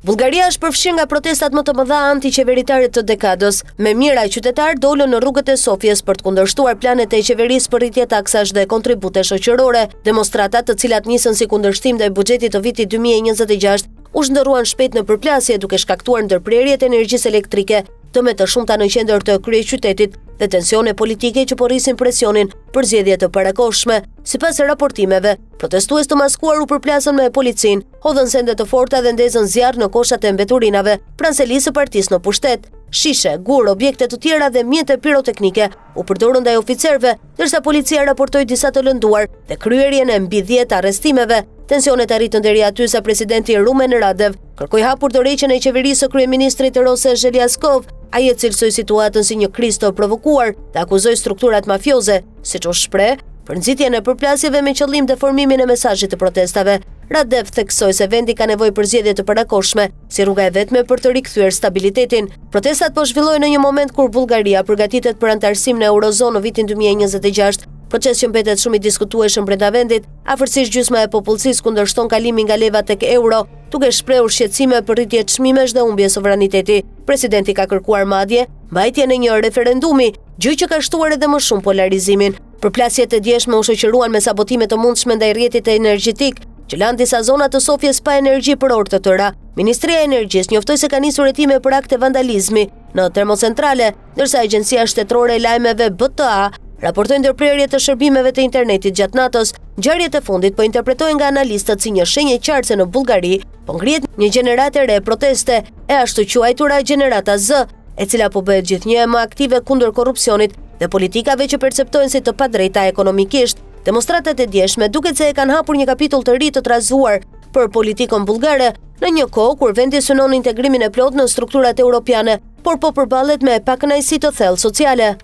Bullgaria është përfshirë nga protestat më të mëdha antiqeveritare të dekadës. Me mijëra qytetarë dolën në rrugët e Sofjes për të kundërshtuar planet e qeverisë për rritje taksash dhe kontribute shoqërore. Demonstratat, të cilat nisën si kundërshtim ndaj buxhetit të vitit 2026, u zhndërruan shpejt në përplasje, duke shkaktuar ndërprerje të energjisë elektrike, tëme të shumta në qendër të kryeqytetit dhe tensione politike që po rrisin presionin për zgjedhje të parakohshme. Sipas raportimeve, protestues të maskuar u përplasën me policinë, hodhën sende të forta dhe ndezën zjarr në koshat e mbeturinave pranë selisë së partisë në pushtet. Shishe, gur, objekte të tjera dhe mjete piroteknike u përdorën ndaj oficerëve, ndërsa policia raportoi disa të lënduar dhe kryerjen e mbi 10 arrestimeve. Tensionet arritën deri aty sa presidenti Rumen Radev kërkoi hapur dorëheqjen e qeverisë së kryeministrit Rose Zheliaskov. Ai e cilësoi situatën si një krizë të provokuar dhe akuzoi strukturat mafioze, siç u shpreh, për nxitjen e përplasjeve me qëllim deformimin e mesazhit të protestave. Radev theksoi se vendi ka nevojë për zgjedhje të parakohshme, si rruga e vetme për të rikthyer stabilitetin. Protestat po zhvillohen në një moment kur Bullgaria përgatitet për anëtarësim në Eurozonë në vitin 2026. Proces që mbetet shumë i diskutueshëm brenda vendit. Afërsisht gjysma e popullsisë kundërshton kalimin nga leva tek euro, duke shprehur shqetësime për rritje çmimesh dhe humbje sovraniteti. Presidenti ka kërkuar madje mbajtjen e një referendumi, gjë që ka shtuar edhe më shumë polarizimin. Përplasjet e djeshme u shoqëruan me sabotime të mundshme ndaj rrjetit energjetik, që lanë disa zona të Sofjes pa energji për orë të tëra. Ministria e Energjisë njoftoi se ka nisur hetime për akte vandalizmi në termocentrale, ndërsa Agjencia Shtetërore e Lajmeve BTA raportojnë ndërprerje të shërbimeve të internetit gjatë natës. Ngjarjet e fundit po interpretohen nga analistët si një shenjë e qartë se në Bullgari po ngrihet një gjeneratë e re proteste, e ashtu quajtura Gjenerata Z, e cila po bëhet gjithnjë më aktive kundër korrupsionit dhe politikave që perceptohen si të padrejta ekonomikisht. Demonstratat e djeshme duket se e kanë hapur një kapitull të ri të trazuar për politikën bullgare, në një kohë kur vendi synon integrimin e plot në strukturat europiane, por po përballet me pakënaqësi të thellë sociale.